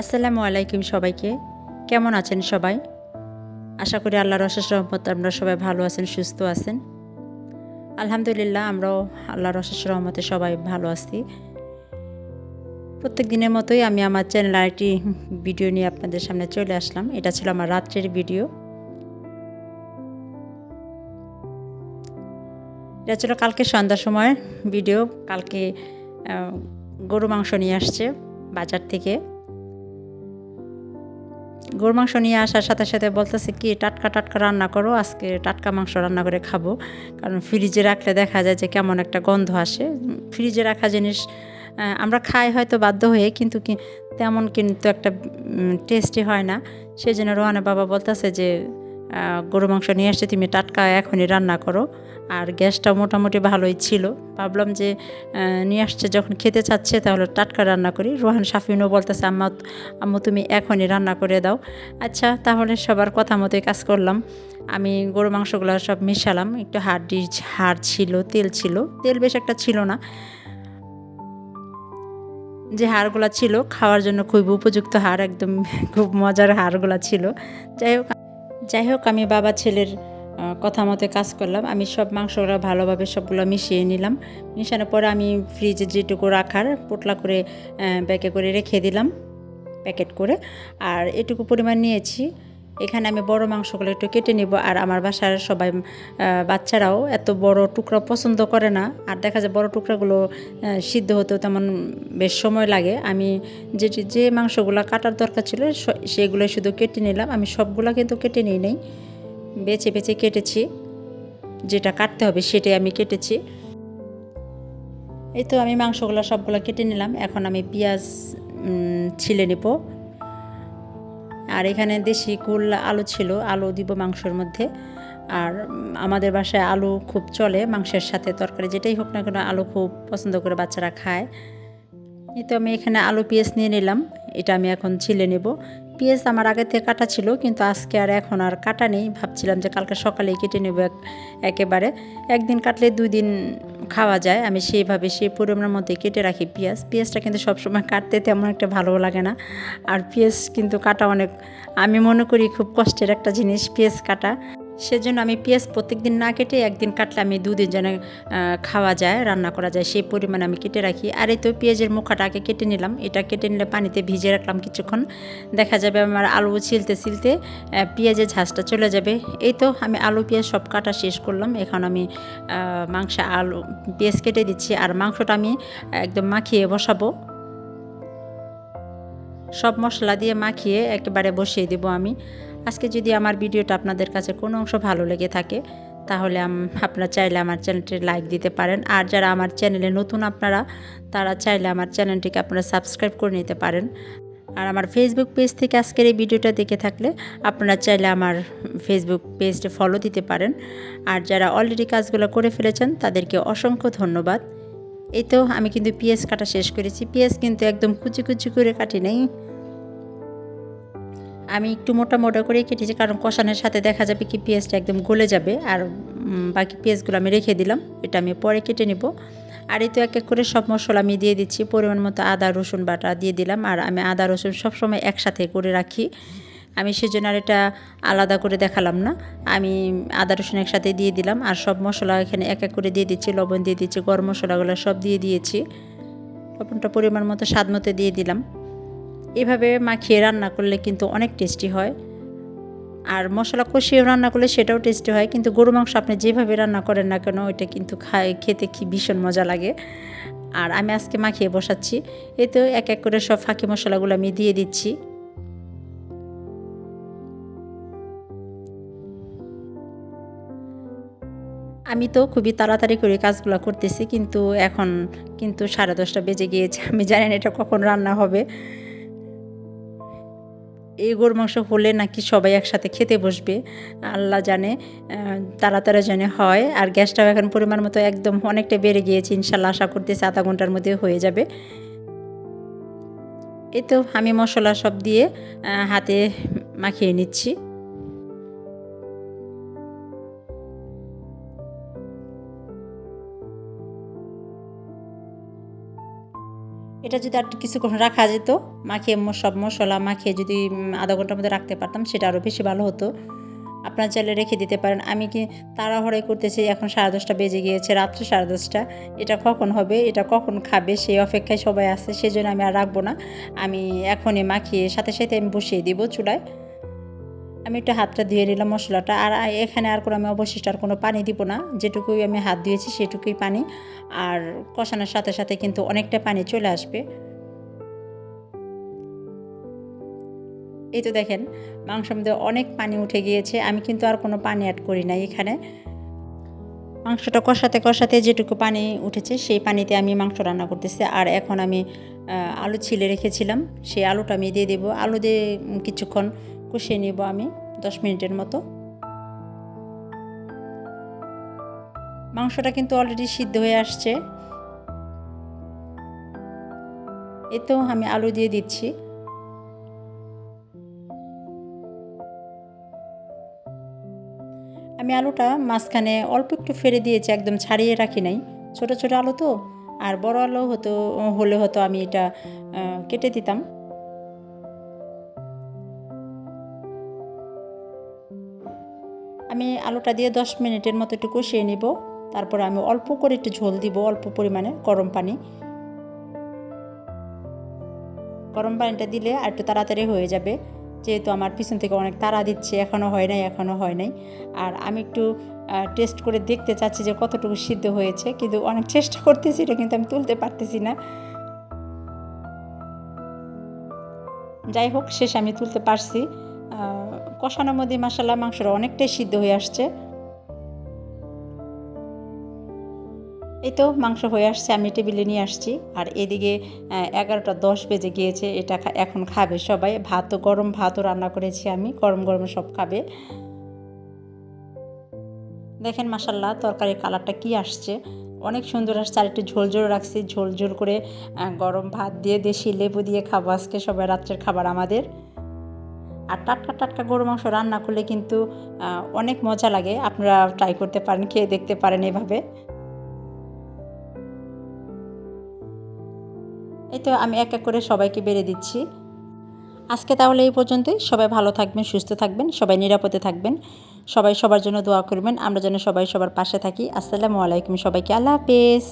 আসসালামু আলাইকুম সবাইকে। কেমন আছেন সবাই? আশা করি আল্লাহর অশেষ রহমতে আপনারা সবাই ভালো আছেন, সুস্থ আছেন। আলহামদুলিল্লাহ আমরাও আল্লাহর অশেষ রহমতে সবাই ভালো আছি। প্রত্যেক দিনের মতোই আমি আমার চ্যানেলে আরেকটি ভিডিও নিয়ে আপনাদের সামনে চলে আসলাম। এটা ছিল আমার রাত্রের ভিডিও। এটা ছিল কালকে সন্ধ্যার সময় ভিডিও। কালকে গরু মাংস নিয়ে আসছে বাজার থেকে। গরুর মাংস নিয়ে আসার সাথে সাথে বলতেছে কি টাটকা টাটকা রান্না করো, আজকে টাটকা মাংস রান্না করে খাবো। কারণ ফ্রিজে রাখলে দেখা যায় যে কেমন একটা গন্ধ আসে। ফ্রিজে রাখা জিনিস আমরা খাই হয়তো বাধ্য হয়ে, কিন্তু তেমন কিন্তু একটা টেস্টি হয় না। সেই জন্য রোহানের বাবা বলতেছে যে গরু মাংস নিয়ে আসছে, তুমি টাটকা এখনই রান্না করো। আর গ্যাসটাও মোটামুটি ভালোই ছিল। ভাবলাম যে নিয়ে আসছে যখন খেতে চাচ্ছে তাহলে টাটকা রান্না করি। রোহান শাফিনও বলতেছে আম্মু তুমি এখনই রান্না করে দাও। আচ্ছা তাহলে সবার কথা মতোই কাজ করলাম। আমি গরু মাংসগুলো সব মিশালাম। একটু হাড় ছিল, তেল ছিল, তেল বেশ একটা ছিল না। যে হাড়গুলা ছিল খাওয়ার জন্য খুব উপযুক্ত হাড়, একদম খুব মজার হাড়গুলা ছিল। যাই হোক আমি বাবা ছেলের কথা মতো কাজ করলাম। আমি সব মাংসগুলো ভালোভাবে সবগুলো মিশিয়ে নিলাম। মিশানোর পরে আমি ফ্রিজে যেটুকু রাখার পোটলা করে ব্যাগে করে রেখে দিলাম, প্যাকেট করে। আর এটুকু পরিমাণ নিয়েছি। এখানে আমি বড় মাংসগুলো একটু কেটে নেব। আর আমার বাসার সবাই বাচ্চারাও এত বড় টুকরা পছন্দ করে না। আর দেখা যায় বড় টুকরাগুলো সিদ্ধ হতেও তেমন বেশ সময় লাগে। আমি যে মাংসগুলো কাটার দরকার ছিল সেগুলো শুধু কেটে নিলাম। আমি সবগুলো কিন্তু কেটে নিই নাই, বেছে বেছে কেটেছি। যেটা কাটতে হবে সেটাই আমি কেটেছি। এই তো আমি মাংসগুলো সবগুলো কেটে নিলাম। এখন আমি পেঁয়াজ ছিলে নেব। আর এখানে দেশি কুল আলু ছিল, আলু দিব মাংসের মধ্যে। আর আমাদের বাসায় আলু খুব চলে, মাংসের সাথে তরকারি যেটাই হোক না কেন আলু খুব পছন্দ করে বাচ্চারা খায়। এই তো আমি এখানে আলু পেঁয়াজ নিয়ে নিলাম। এটা আমি এখন ছিলে নেব। পেঁয়াজ আমার আগে থেকে কাটা ছিল, কিন্তু আজকে আর এখন আর কাটা নেই। ভাবছিলাম যে কালকে সকালেই কেটে নেব একেবারে। একদিন কাটলে 2 দিন খাওয়া যায়। আমি সেই পরিমাণের মধ্যে কেটে রাখি পেঁয়াজটা কিন্তু সবসময় কাটতে তেমন একটা ভালো লাগে না। আর পেঁয়াজ কিন্তু কাটা অনেক, আমি মনে করি খুব কষ্টের একটা জিনিস পেঁয়াজ কাটা। সেজন্য আমি পেঁয়াজ প্রত্যেক দিন না কেটে একদিন কাটলে আমি 2 দিন যেন খাওয়া যায়, রান্না করা যায় সেই পরিমাণে আমি কেটে রাখি। আর এই তো পেঁয়াজের মুখাটা আগে কেটে নিলাম। এটা কেটে নিলে পানিতে ভিজিয়ে রাখলাম কিছুক্ষণ। দেখা যাবে আমার আলু ছিলতে ছিলতে পেঁয়াজের ঝাঁজটা চলে যাবে। এই তো আমি আলু পেঁয়াজ সব কাটা শেষ করলাম। এখন আমি আলু পেঁয়াজ কেটে দিচ্ছি। আর মাংসটা আমি একদম মাখিয়ে বসাবো। সব মশলা দিয়ে মাখিয়ে একেবারে বসিয়ে দেবো আমি। আজকে যদি আমার ভিডিওটা আপনাদের কাছে কোনো অংশ ভালো লেগে থাকে তাহলে আপনারা চাইলে আমার চ্যানেলটি লাইক দিতে পারেন। আর যারা আমার চ্যানেলে নতুন তারা চাইলে আমার চ্যানেলটিকে আপনারা সাবস্ক্রাইব করে নিতে পারেন। আর আমার ফেসবুক পেজ থেকে আজকের এই ভিডিওটা দেখে থাকলে আপনারা চাইলে আমার ফেসবুক পেজটা ফলো দিতে পারেন। আর যারা অলরেডি কাজগুলো করে ফেলেছেন তাদেরকে অসংখ্য ধন্যবাদ। এই তো আমি কিন্তু পেঁয়াজ কাটা শেষ করেছি। পেঁয়াজ কিন্তু একদম কুচি কুচি করে কাটি নাই, আমি একটু মোটা মোটা করে কেটেছি, কারণ কষানোর সাথে দেখা যাবে কি পেঁয়াজটা একদম গলে যাবে। আর বাকি পেঁয়াজগুলো আমি রেখে দিলাম, এটা আমি পরে কেটে নেব। আর এই তো এক এক করে সব মশলা আমি দিয়ে দিচ্ছি। পরিমাণ মতো আদা রসুন বাটা দিয়ে দিলাম। আর আমি আদা রসুন সবসময় একসাথে করে রাখি, আমি সেজন্য আর এটা আলাদা করে দেখালাম না। আমি আদা রসুন একসাথে দিয়ে দিলাম। আর সব মশলা এখানে এক এক করে দিয়ে দিচ্ছি। লবণ দিয়ে দিচ্ছি, গরম মশলাগুলো সব দিয়ে দিয়েছি। লবণটা পরিমাণ মতো স্বাদ মতো দিয়ে দিলাম। এভাবে মাখিয়ে রান্না করলে কিন্তু অনেক টেস্টি হয়। আর মশলা কষিয়ে রান্না করলে সেটাও টেস্টি হয়। কিন্তু গরু মাংস আপনি যেভাবে রান্না করেন না কেন ওইটা কিন্তু খেতে কি ভীষণ মজা লাগে। আর আমি আজকে মাখিয়ে বসাচ্ছি। এতে এক এক করে সব ফাঁকি মশলাগুলো আমি দিয়ে দিচ্ছি। আমি তো খুবই তাড়াতাড়ি করে কাজগুলো করতেছি, কিন্তু এখন কিন্তু 10:30 বেজে গিয়েছে। আমি জানি না এটা কখন রান্না হবে। এই গরুর মাংস হলে নাকি সবাই একসাথে খেতে বসবে, আল্লাহ জানে। তাড়াতাড়ি জানে হয়। আর গ্যাসটাও এখন পরিমাণ মতো একদম অনেকটা বেড়ে গিয়েছে। ইনশাল্লাহ আশা করতেছি আধা ঘন্টার মধ্যে হয়ে যাবে। এই তো আমি মশলা সব দিয়ে হাতে মাখিয়ে নিচ্ছি। এটা যদি আর কিছুক্ষণ রাখা যেত, মাখিয়ে সব মশলা মাখিয়ে যদি আধা ঘন্টার মধ্যে রাখতে পারতাম, সেটা আরও বেশি ভালো হতো। আপনারা চাইলে রেখে দিতে পারেন। আমি কি তাড়াহুড়োই করতেছি, এখন 10:30 বেজে গিয়েছে, রাত্রে 10:30। এটা কখন হবে, এটা কখন খাবে, সেই অপেক্ষায় সবাই আছে। সেই জন্য আমি আর রাখবো না, আমি এখনই মাখিয়ে সাথে সাথে আমি বসিয়ে দিব চুলায়। আমি একটু হাতটা ধুয়ে নিলাম মশলাটা, আর এখানে আর কোনো আমি অবশিষ্ট আর কোনো পানি দিব না, যেটুকুই আমি হাত ধুয়েছি সেটুকুই পানি। আর কষানোর সাথে সাথে কিন্তু অনেকটা পানি চলে আসবে। এই তো দেখেন মাংসের মধ্যে অনেক পানি উঠে গিয়েছে, আমি কিন্তু আর কোনো পানি অ্যাড করি নাই এখানে। মাংসটা কষাতে কষাতে যেটুকু পানি উঠেছে সেই পানিতে আমি মাংস রান্না করতেছি। আর এখন আমি আলু ছিলে রেখেছিলাম, সেই আলুটা আমি দিয়ে দেবো। আলু দিয়ে কিছুক্ষণ কষিয়ে নেব আমি 10 মিনিটের মতো। মাংসটা কিন্তু অলরেডি সিদ্ধ হয়ে আসছে। এই তো আমি আলু দিয়ে দিচ্ছি। আমি আলুটা মাঝখানে অল্প একটু ফেলে দিয়েছি, একদম ছাড়িয়ে রাখি নাই। ছোট ছোট আলু তো, আর বড় আলু হলে হতো আমি এটা কেটে দিতাম। আমি আলুটা দিয়ে 10 মিনিটের মতো একটু কষিয়ে নিব। তারপরে আমি অল্প করে একটু ঝোল দিব, অল্প পরিমাণে গরম পানি। গরম পানিটা দিলে আর একটু তাড়াতাড়ি হয়ে যাবে, যেহেতু আমার পিছন থেকে অনেক তাড়া দিচ্ছে, এখনও হয় নাই। আর আমি একটু টেস্ট করে দেখতে চাচ্ছি যে কতটুকু সিদ্ধ হয়েছে, কিন্তু অনেক চেষ্টা করতেছি, এটা কিন্তু আমি তুলতে পারতেছি না। যাই হোক, শেষে আমি তুলতে পারছি। কষানোর মধ্যে মাশাআল্লাহ মাংসটা অনেকটাই সিদ্ধ হয়ে আসছে। এই তো মাংস হয়ে আসছে, আমি টেবিলে নিয়ে আসছি। আর এদিকে 11:10 বেজে গিয়েছে, এটা এখন খাবে সবাই। গরম ভাতও রান্না করেছি আমি, গরম গরম সব খাবে। দেখেন মাশাআল্লাহ তরকারির কালারটা কি আসছে, অনেক সুন্দর আসছে। আর একটু ঝোল ঝোল রাখছি, ঝোল ঝোল করে গরম ভাত দিয়ে দেশি লেবু দিয়ে খাবো আজকে সবাই, রাত্রের খাবার আমাদের। আর টাটকা টাটকা গরু মাংস রান্না করলে কিন্তু অনেক মজা লাগে। আপনারা ট্রাই করতে পারেন, খেয়ে দেখতে পারেন এভাবে। এই তো আমি এক এক করে সবাইকে বেড়ে দিচ্ছি। আজকে তাহলে এই পর্যন্তই। সবাই ভালো থাকবেন, সুস্থ থাকবেন, সবাই নিরাপদে থাকবেন। সবাই সবার জন্য দোয়া করবেন, আমরা যেন সবাই সবার পাশে থাকি। আসসালামু আলাইকুম সবাইকে, আল্লাহ হাফেজ।